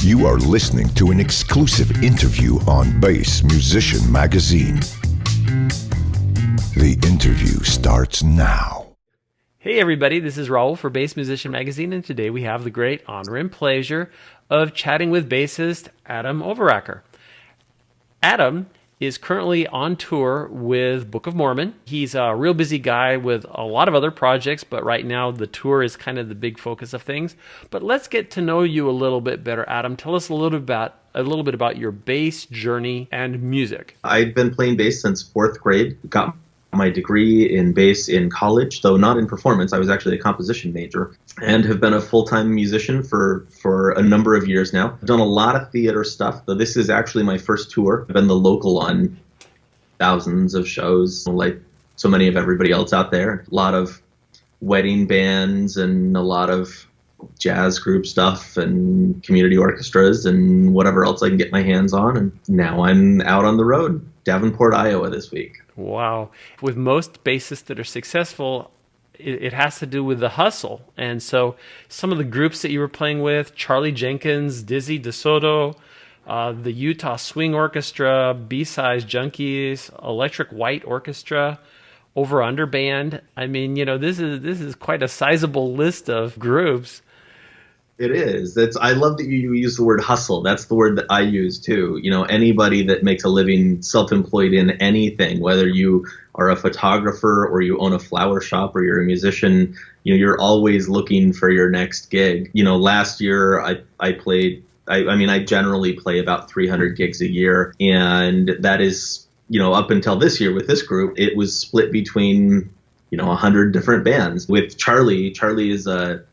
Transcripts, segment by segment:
You are listening to an exclusive interview on Bass Musician Magazine. The interview starts now. Hey everybody, this is Raul for Bass Musician Magazine, and today we have the great honor and pleasure of chatting with bassist Adam Overacker. Adam is currently on tour with Book of Mormon. He's a real busy guy with a lot of other projects, but right now the tour is kind of the big focus of things. But let's get to know you a little bit better, Adam. Tell us a little bit about your bass journey and music. I've been playing bass since fourth grade. Got my degree in bass in college, though not in performance. I was actually a composition major, and have been a full-time musician for a number of years now. I've done a lot of theater stuff, though this is actually my first tour. I've been the local on thousands of shows, like so many of everybody else out there. A lot of wedding bands and a lot of jazz group stuff and community orchestras and whatever else I can get my hands on. And now I'm out on the road, Davenport, Iowa this week. Wow. With most bassists that are successful, it has to do with the hustle. And so some of the groups that you were playing with, Charlie Jenkins, Dizzy DeSoto, the Utah Swing Orchestra, B-Size Junkies, Electric White Orchestra, Over Under Band. I mean, you know, this is quite a sizable list of groups. It is. I love that you use the word hustle. That's the word that I use too. You know, anybody that makes a living self-employed in anything, whether you are a photographer or you own a flower shop or you're a musician, you know, you're always looking for your next gig. You know, last year I generally play about 300 gigs a year, and that is, you know, up until this year with this group, it was split between 100 different bands. With Charlie is a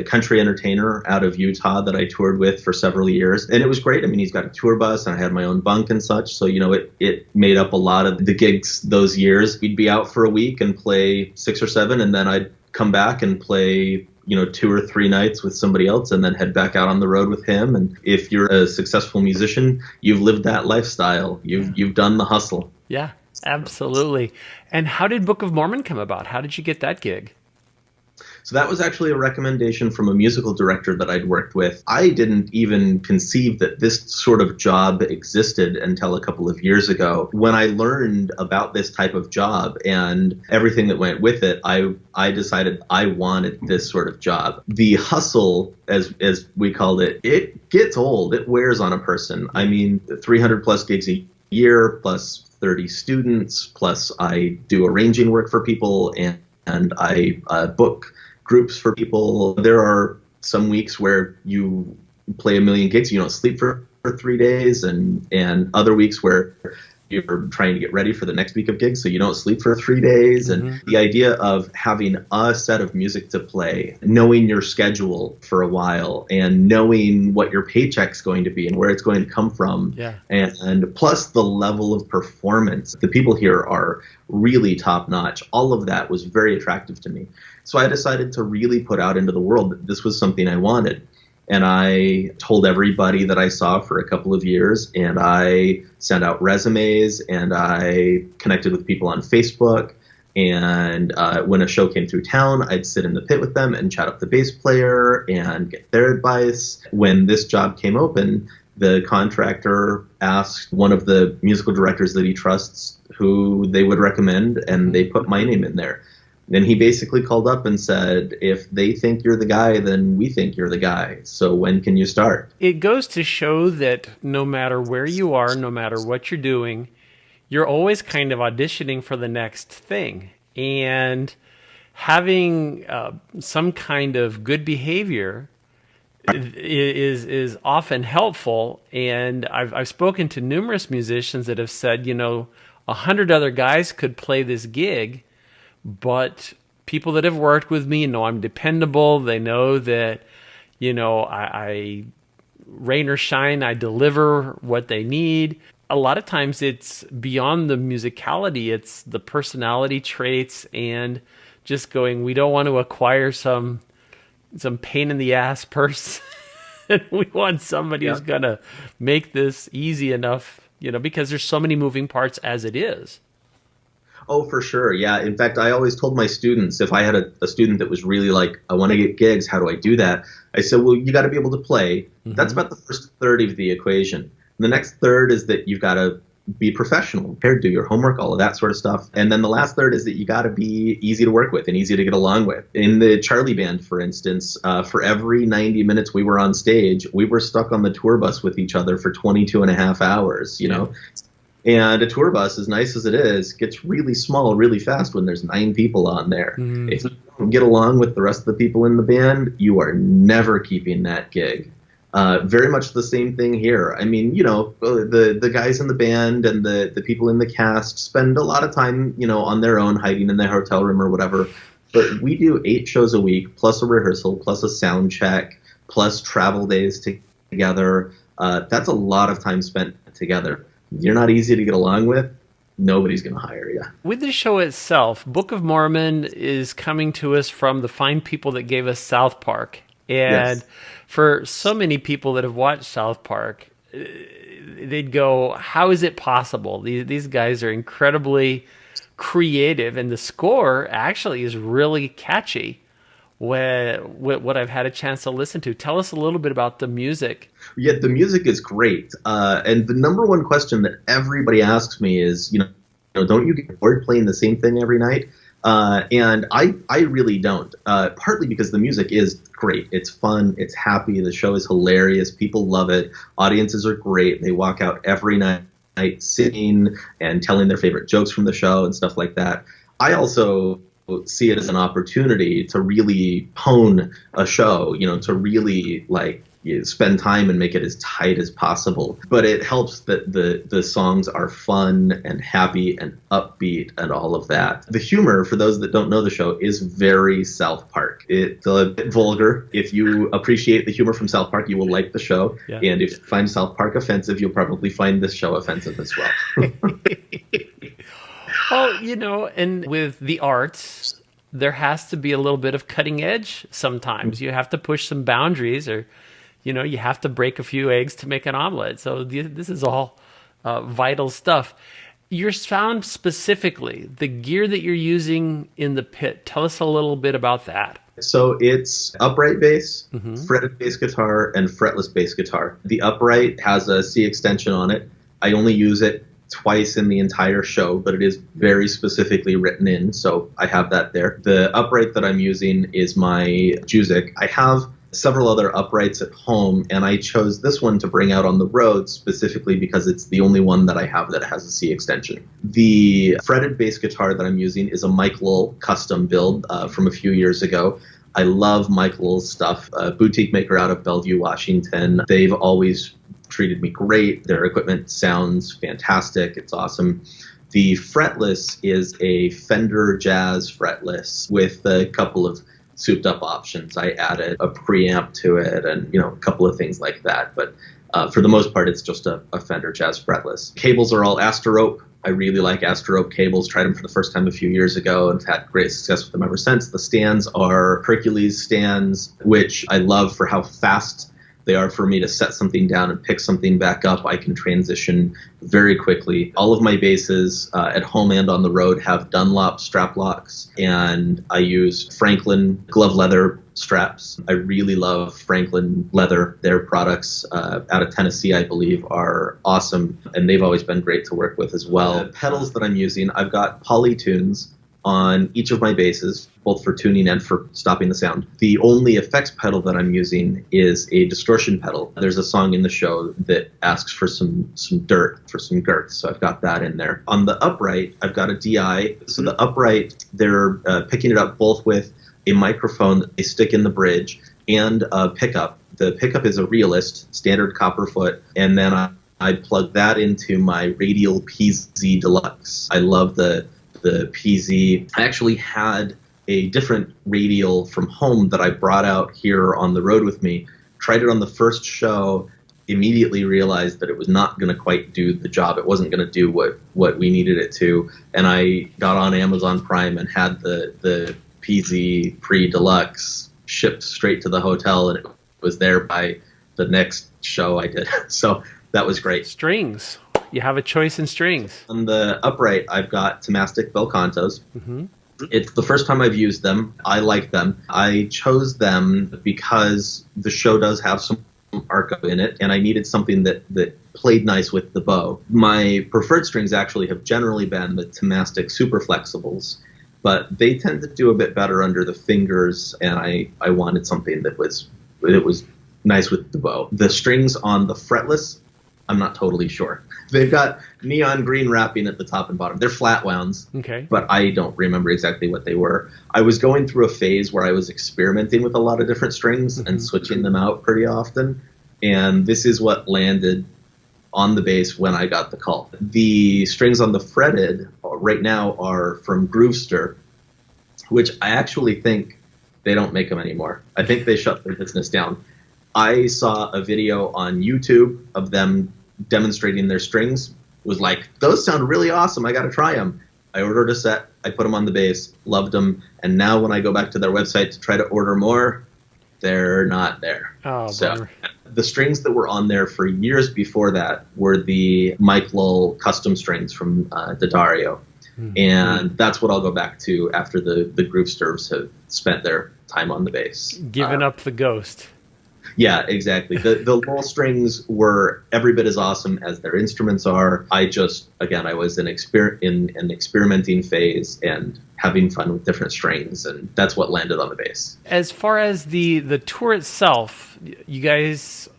country entertainer out of Utah that I toured with for several years. And it was great. I mean, he's got a tour bus and I had my own bunk and such. So, you know, it made up a lot of the gigs those years. We'd be out for a week and play 6 or 7, and then I'd come back and play 2 or 3 nights with somebody else and then head back out on the road with him. And if you're a successful musician, you've lived that lifestyle. You've done the hustle. Yeah. Absolutely. And how did Book of Mormon come about? How did you get that gig? So that was actually a recommendation from a musical director that I'd worked with. I didn't even conceive that this sort of job existed until a couple of years ago. When I learned about this type of job and everything that went with it, I decided I wanted this sort of job. The hustle, as we called it gets old. It wears on a person. I mean, 300 plus gigs a year plus 30 students, plus I do arranging work for people and I book groups for people. There are some weeks where you play 1 million gigs, you don't sleep for 3 days, and other weeks where you're trying to get ready for the next week of gigs, so you don't sleep for 3 days. Mm-hmm. And the idea of having a set of music to play, knowing your schedule for a while, and knowing what your paycheck's going to be and where it's going to come from, and plus the level of performance. The people here are really top notch. All of that was very attractive to me. So I decided to really put out into the world that this was something I wanted. And I told everybody that I saw for a couple of years, and I sent out resumes, and I connected with people on Facebook. And when a show came through town, I'd sit in the pit with them and chat up the bass player and get their advice. When this job came open, the contractor asked one of the musical directors that he trusts who they would recommend, and they put my name in there. Then he basically called up and said, if they think you're the guy, then we think you're the guy. So when can you start? It goes to show that no matter where you are, no matter what you're doing, you're always kind of auditioning for the next thing. And having some kind of good behavior is often helpful. And I've spoken to numerous musicians that have said, 100 other guys could play this gig, but people that have worked with me know I'm dependable. They know that, I rain or shine, I deliver what they need. A lot of times it's beyond the musicality. It's the personality traits and just going, we don't want to acquire some pain in the ass person. We want somebody who's going to make this easy enough, because there's so many moving parts as it is. Oh, for sure. Yeah. In fact, I always told my students, if I had a student that was really like, I want to get gigs, how do I do that? I said, well, you got to be able to play. That's about the first third of the equation. The next third is that you've got to be professional, prepared, do your homework, all of that sort of stuff. And then the last third is that you got to be easy to work with and easy to get along with. In the Charlie Band, for instance, for every 90 minutes we were on stage, we were stuck on the tour bus with each other for 22 and a half hours, you know. And a tour bus, as nice as it is, gets really small really fast when there's 9 people on there. If you don't get along with the rest of the people in the band, you are never keeping that gig. Very much the same thing here. I mean, you know, the guys in the band and the people in the cast spend a lot of time, you know, on their own, hiding in their hotel room or whatever. But we do 8 shows a week, plus a rehearsal, plus a sound check, plus travel days together. That's a lot of time spent together. You're not easy to get along with, nobody's going to hire you. With the show itself, Book of Mormon is coming to us from the fine people that gave us South Park. And for so many people that have watched South Park, they'd go, how is it possible? These guys are incredibly creative, and the score actually is really catchy. What I've had a chance to listen to. Tell us a little bit about the music. Yeah, the music is great. And the number one question that everybody asks me is, you know, don't you get bored playing the same thing every night? And I really don't. Partly because the music is great. It's fun. It's happy. The show is hilarious. People love it. Audiences are great. They walk out every night singing and telling their favorite jokes from the show and stuff like that. I also see it as an opportunity to really hone a show, you know, to really like spend time and make it as tight as possible. But it helps that the songs are fun and happy and upbeat and all of that. The humor, for those that don't know the show, is very South Park. It's a bit vulgar. If you appreciate the humor from South Park, you will like the show. Yeah. And if you find South Park offensive, you'll probably find this show offensive as well. Well, you know, and with the arts, there has to be a little bit of cutting edge sometimes. You have to push some boundaries, or, you know, you have to break a few eggs to make an omelet. So this is all vital stuff. Your sound specifically, the gear that you're using in the pit, tell us a little bit about that. So it's upright bass, fretted bass guitar, and fretless bass guitar. The upright has a C extension on it. I only use it twice in the entire show, but it is very specifically written in, so I have that there. The upright that I'm using is my Jusic. I have several other uprights at home, and I chose this one to bring out on the road specifically because it's the only one that I have that has a C extension. The fretted bass guitar that I'm using is a Mike Lowell custom build from a few years ago. I love Mike Lowell's stuff, a boutique maker out of Bellevue, Washington. They've always treated me great. Their equipment sounds fantastic. It's awesome. The fretless is a Fender Jazz fretless with a couple of souped up options. I added a preamp to it and, you know, a couple of things like that. But for the most part, it's just a Fender Jazz fretless. Cables are all Asterope. I really like Asterope cables. Tried them for the first time a few years ago and have had great success with them ever since. The stands are Hercules stands, which I love for how fast they are for me to set something down and pick something back up. I can transition very quickly. All of my basses at home and on the road have Dunlop strap locks, and I use Franklin glove leather straps. I really love Franklin leather. Their products out of Tennessee, I believe, are awesome, and they've always been great to work with as well. The pedals that I'm using, I've got Polytunes on each of my basses, both for tuning and for stopping the sound. The only effects pedal that I'm using is a distortion pedal. There's a song in the show that asks for some dirt, for some girth, so I've got that in there. On the upright, I've got a DI. So the upright, they're picking it up both with a microphone that they stick in the bridge and a pickup. The pickup is a Realist, standard Copperfoot, and then I plug that into my Radial PZ Deluxe. I love the PZ. I actually had a different radial from home that I brought out here on the road with me. Tried it on the first show, immediately realized that it was not going to quite do the job. It wasn't going to do what we needed it to. And I got on Amazon Prime and had the PZ Pre-Deluxe shipped straight to the hotel, and it was there by the next show I did. So that was great. Strings. You have a choice in strings. On the upright, I've got Tomastic Bel Cantos. It's the first time I've used them. I like them. I chose them because the show does have some arco in it, and I needed something that played nice with the bow. My preferred strings actually have generally been the Tomastic Super Flexibles, but they tend to do a bit better under the fingers, and I wanted something that was nice with the bow. The strings on the fretless, I'm not totally sure. They've got neon green wrapping at the top and bottom. They're flat wounds, okay, but I don't remember exactly what they were. I was going through a phase where I was experimenting with a lot of different strings and switching them out pretty often, and this is what landed on the bass when I got the call. The strings on the fretted right now are from Groovester, which I actually think they don't make them anymore. I think they shut their business down. I saw a video on YouTube of them demonstrating their strings. Was like, those sound really awesome. I got to try them. I ordered a set. I put them on the bass, loved them. And now when I go back to their website to try to order more, they're not there. Oh, so bummer. The strings that were on there for years before that were the Mike Lull custom strings from D'Addario. And that's what I'll go back to after the Groovesters have spent their time on the bass. Giving up the ghost. Yeah, exactly. The Lull strings were every bit as awesome as their instruments are. I was in an experimenting phase and having fun with different strings, and that's what landed on the bass. As far as the tour itself, you guys,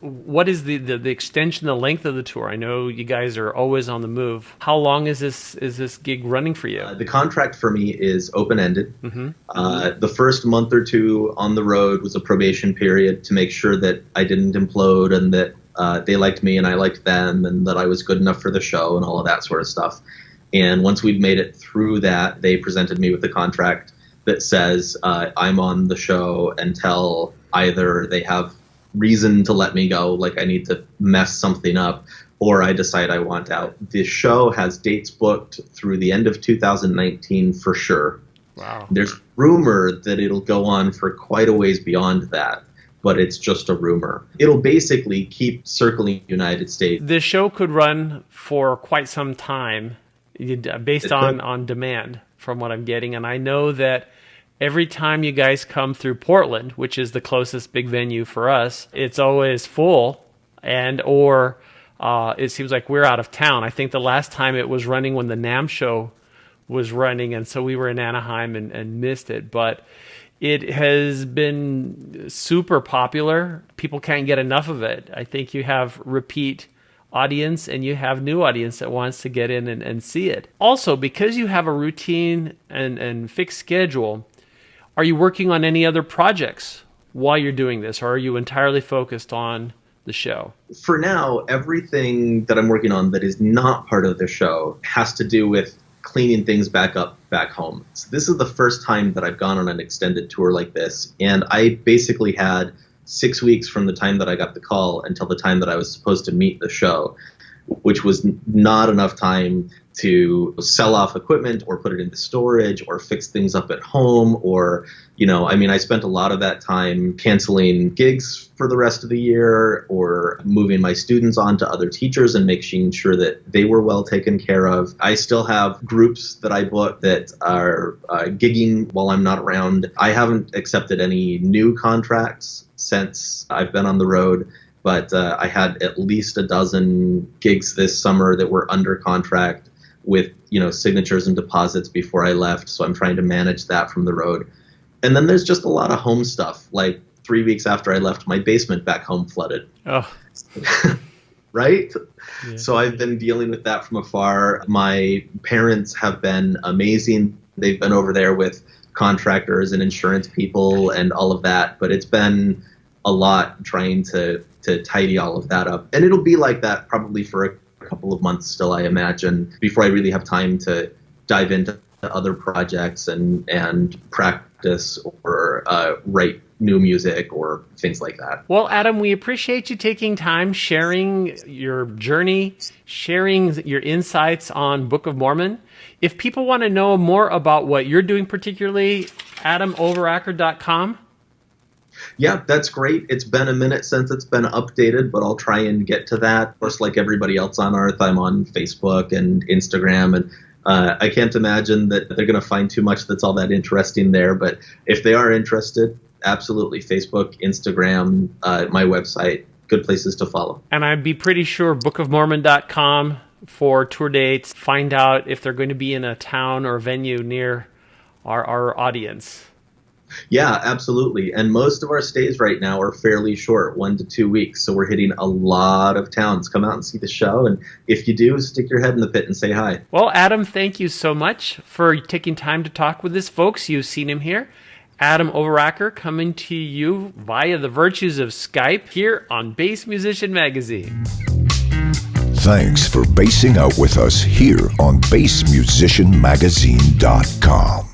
what is the extension, the length of the tour? I know you guys are always on the move. How long is this gig running for you? The contract for me is open-ended. The first month or two on the road was a probation period to make sure that I didn't implode and that they liked me and I liked them and that I was good enough for the show and all of that sort of stuff. And once we'd made it through that, they presented me with a contract that says I'm on the show until either they have reason to let me go, like I need to mess something up, or I decide I want out. The show has dates booked through the end of 2019 for sure. Wow. There's rumor that it'll go on for quite a ways beyond that, but it's just a rumor. It'll basically keep circling the United States. The show could run for quite some time based on demand, from what I'm getting. And I know that every time you guys come through Portland, which is the closest big venue for us, it's always full, or it seems like we're out of town. I think the last time it was running when the NAMM show was running, and so we were in Anaheim and missed it. But it has been super popular. People can't get enough of it. I think you have repeat audience and you have new audience that wants to get in and see it. Also, because you have a routine and fixed schedule, are you working on any other projects while you're doing this, or are you entirely focused on the show? For now, everything that I'm working on that is not part of the show has to do with cleaning things back up back home. So this is the first time that I've gone on an extended tour like this, and I basically had 6 weeks from the time that I got the call until the time that I was supposed to meet the show, which was not enough time to sell off equipment or put it into storage or fix things up at home or, I spent a lot of that time canceling gigs for the rest of the year or moving my students on to other teachers and making sure that they were well taken care of. I still have groups that I book that are gigging while I'm not around. I haven't accepted any new contracts since I've been on the road. But I had at least a dozen gigs this summer that were under contract with, signatures and deposits before I left. So I'm trying to manage that from the road. And then there's just a lot of home stuff. Like 3 weeks after I left, my basement back home flooded. Oh. Right? Yeah. So I've been dealing with that from afar. My parents have been amazing. They've been over there with contractors and insurance people and all of that. But it's been a lot trying to tidy all of that up. And it'll be like that probably for a couple of months still, I imagine, before I really have time to dive into other projects and practice or write new music or things like that. Well, Adam, we appreciate you taking time, sharing your journey, sharing your insights on Book of Mormon. If people want to know more about what you're doing, particularly, AdamOveracker.com. Yeah, that's great. It's been a minute since it's been updated, but I'll try and get to that. Of course, like everybody else on Earth, I'm on Facebook and Instagram, and I can't imagine that they're going to find too much that's all that interesting there. But if they are interested, absolutely. Facebook, Instagram, my website, good places to follow. And I'd be pretty sure bookofmormon.com for tour dates. Find out if they're going to be in a town or venue near our audience. Yeah, absolutely. And most of our stays right now are fairly short, 1 to 2 weeks. So we're hitting a lot of towns. Come out and see the show. And if you do, stick your head in the pit and say hi. Well, Adam, thank you so much for taking time to talk with us, folks. You've seen him here. Adam Overacker coming to you via the virtues of Skype here on Bass Musician Magazine. Thanks for bassing out with us here on bassmusicianmagazine.com.